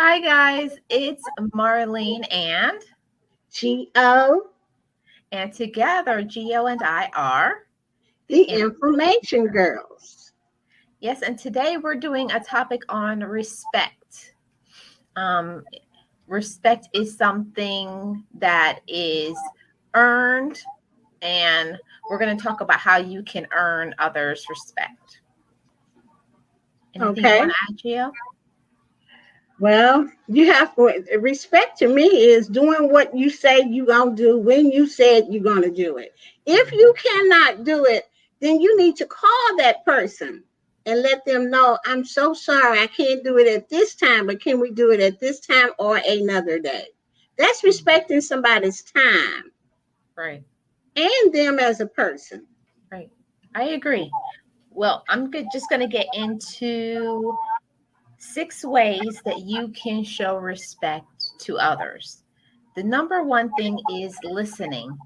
Hi, guys. It's Marlene G-O, and together, Gio and I are the the information. Information Girls. Yes, and today we're doing a topic on respect. Um, Respect is something that is earned, and we're going to talk about how you can earn others' respect. Anything you Okay. want to add, Gio? Well, you have respect to me is doing what you say you're going to do when you said you're going to do it. If Mhm. you cannot do it, then you need to call that person and let them know, I'm so sorry, I can't do it at this time, but can we do it at this time or another day? That's respecting somebody's time Right, and them as a person. right. I agree. Well, just going to get into 6 ways that you can show respect to others. The number one thing is listening.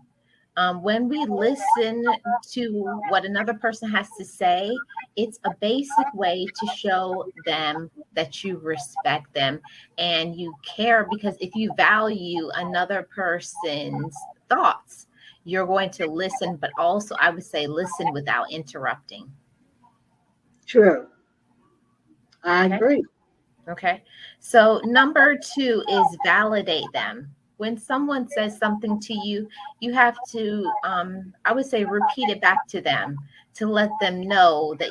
When we listen to what another person has to say, it's a basic way to show them that you respect them and you care. Because if you value another person's thoughts, you're going to listen, but also I would say listen without interrupting. True. I Okay. agree. Okay. So number two is validate them. When someone says something to you, you have to, I would say, repeat it back to them to let them know that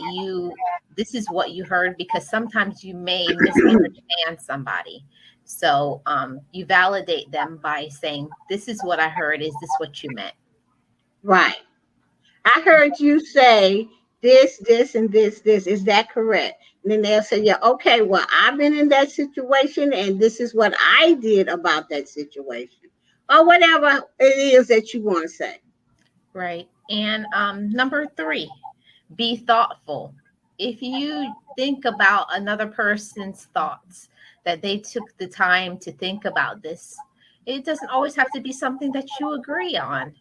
this is what you heard, because sometimes you may misunderstand somebody. So you validate them by saying, this is what I heard. Is this what you meant? Right. I heard you say this, this, and this. Is that correct? And then they'll say, yeah, okay, well, I've been in that situation and this is what I did about that situation. Or whatever it is that you want to say. Right. And number three, be thoughtful. If you think about another person's thoughts, that they took the time to think about this, it doesn't always have to be something that you agree on.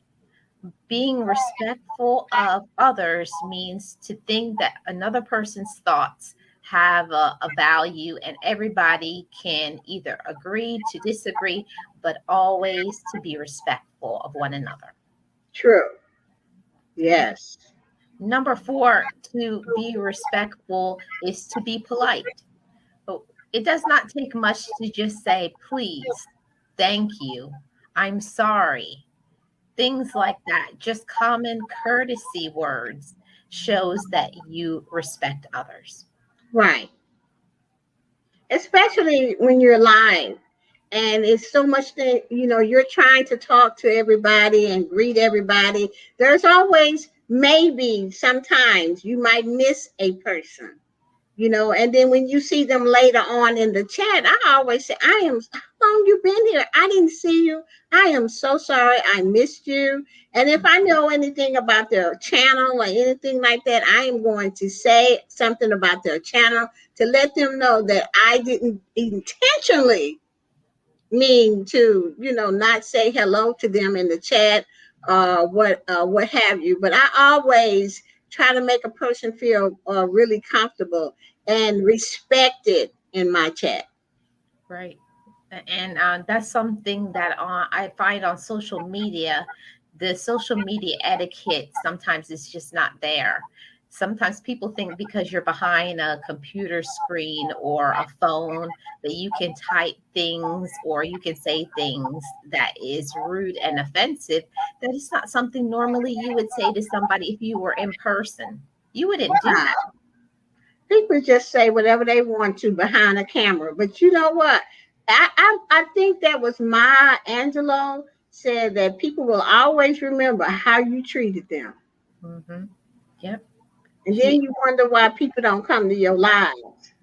Being respectful of others means to think that another person's thoughts have a value, and everybody can either agree to disagree, but always to be respectful of one another. True. Okay. Yes. Number four, to be respectful is to be polite. Oh, it does not take much to just say, please, thank you, I'm sorry. Things like that, just common courtesy words, shows that you respect others. Right. Especially when you're live and it's so much that you're trying to talk to everybody and greet everybody. There's always, maybe sometimes you might miss a person, and then when you see them later on in the chat, I always say, how long you been here? I didn't see you. I am so sorry, I missed you. And if I know anything about their channel or anything like that, I am going to say something about their channel to let them know that I didn't intentionally mean to, not say hello to them in the chat, what have you. But I always try to make a person feel really comfortable and respected in my chat. Right. And that's something that I find on social media. The social media etiquette sometimes is just not there. Sometimes people think because you're behind a computer screen or a phone that you can type things or you can say things that is rude and offensive. That is not something normally you would say to somebody if you were in person. You wouldn't do that. Wow. People just say whatever they want to behind a camera. But you know what? I think that was Maya Angelou said that people will always remember how you treated them. Hmm. Yep. And then She you wonder why people don't come to your lives.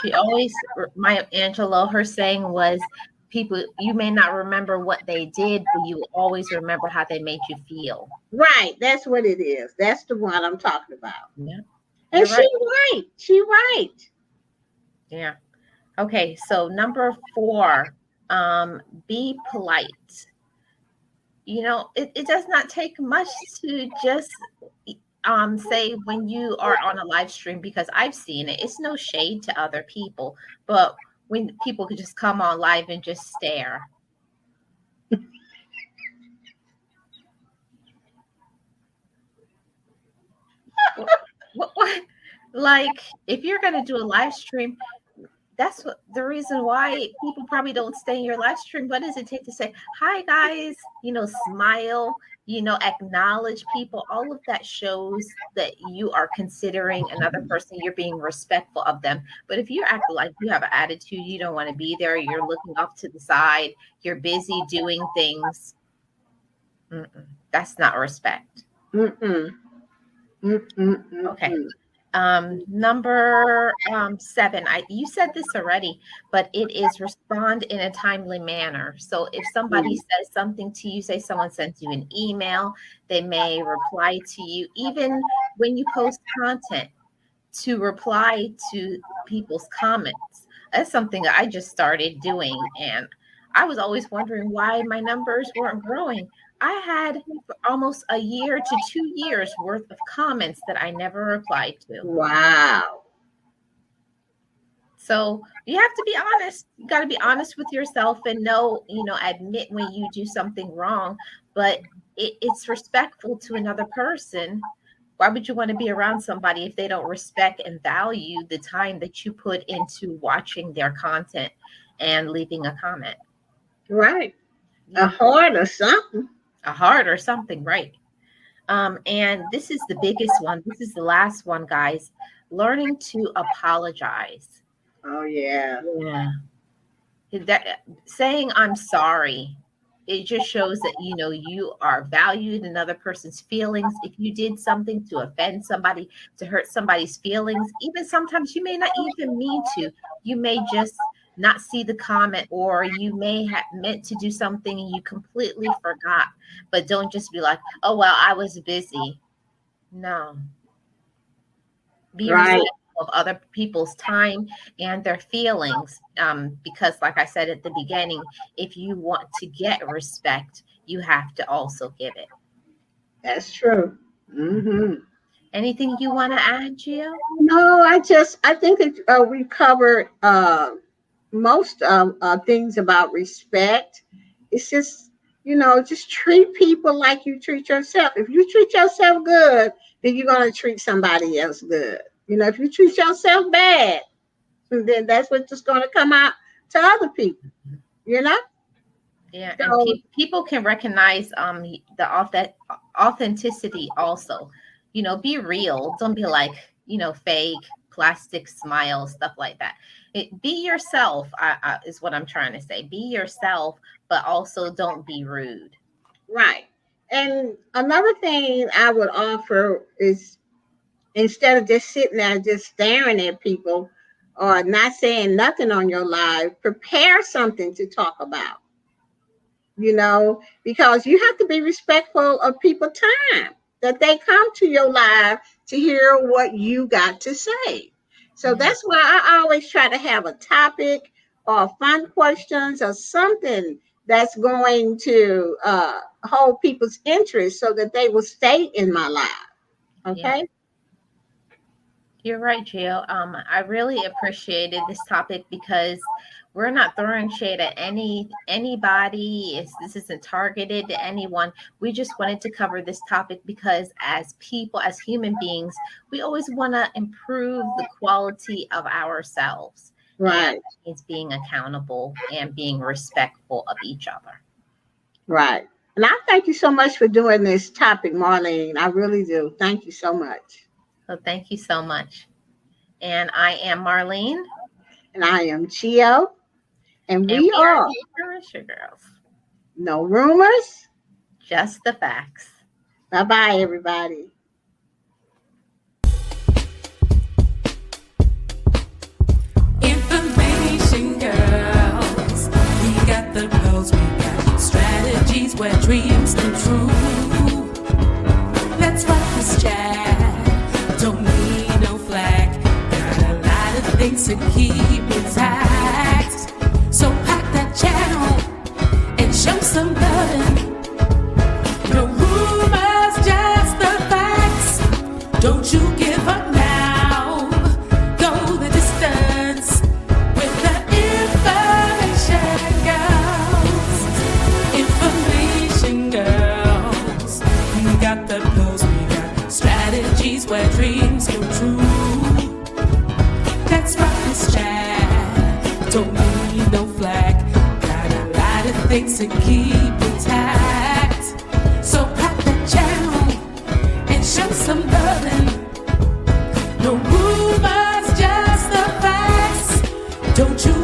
She always, my Angelo, her saying was, people, you may not remember what they did, but you will always remember how they made you feel. Right, that's what it is. That's the one I'm talking about. Yeah, And you're she right. right. She right. Yeah. Okay. So number four, be polite. It does not take much to just say when you are on a live stream, because I've seen it. It's no shade to other people, but when people could just come on live and just stare. What? Like, if you're going to do a live stream, that's what the reason why people probably don't stay in your live stream. What does it take to say, hi, guys? Smile, acknowledge people. All of that shows that you are considering another person. You're being respectful of them. But if you act like you have an attitude, you don't want to be there, you're looking off to the side, you're busy doing things, that's not respect. Mm-mm. Okay. Number 7, you said this already, but it is respond in a timely manner. So if somebody says something to you, say someone sends you an email, they may reply to you, even when you post content, to reply to people's comments. That's something that I just started doing, and I was always wondering why my numbers weren't growing. I had almost a year to 2 years worth of comments that I never replied to. Wow. So you have to be honest. You got to be honest with yourself and know, admit when you do something wrong, but it's respectful to another person. Why would you want to be around somebody if they don't respect and value the time that you put into watching their content and leaving a comment? Right. A heart or something. A heart or something, right? And this is the biggest one. This is the last one, guys. Learning to apologize. Oh, yeah. That saying I'm sorry, it just shows that you are valued another person's feelings. If you did something to offend somebody, to hurt somebody's feelings, even sometimes you may not even mean to. You may just not see the comment, or you may have meant to do something and you completely forgot. But don't just be like, oh, well, I was busy. No. Be respectful of other people's time and their feelings. Because like I said at the beginning, if you want to get respect, you have to also give it. That's true. Mm-hmm. Anything you want to add, Gio? No, I think that we covered most things about respect. It's just, just treat people like you treat yourself. If you treat yourself good, then you're going to treat somebody else good. If you treat yourself bad, then that's what's just going to come out to other people, Yeah, so, and people can recognize the authenticity also. Be real. Don't be like, fake, plastic smile, stuff like that. Be yourself, is what I'm trying to say. Be yourself, but also don't be rude. Right. And another thing I would offer is, instead of just sitting there just staring at people or not saying nothing on your live, prepare something to talk about, because you have to be respectful of people's time, that they come to your live to hear what you got to say. So that's why I always try to have a topic or fun questions or something that's going to hold people's interest so that they will stay in my live. Okay. Yeah. You're right, Gio. I really appreciated this topic because we're not throwing shade at anybody. This isn't targeted to anyone. We just wanted to cover this topic because as people, as human beings, we always want to improve the quality of ourselves. Right. And it's being accountable and being respectful of each other. Right. And I thank you so much for doing this topic, Marlene. I really do. Thank you so much. So thank you so much. And I am Marlene. And I am Gio. And we are InformationGirls. No rumors, just the facts. Bye-bye, everybody. Information girls. We got the codes, we got strategies where dreams come true. Let's rock this chat. Don't need no flag. Got a lot of things to keep intact. So pack that channel and show some loving. No rumors, just the facts. takes to keep intact. So pop that channel and show some loving. No rumors, just the facts. Don't you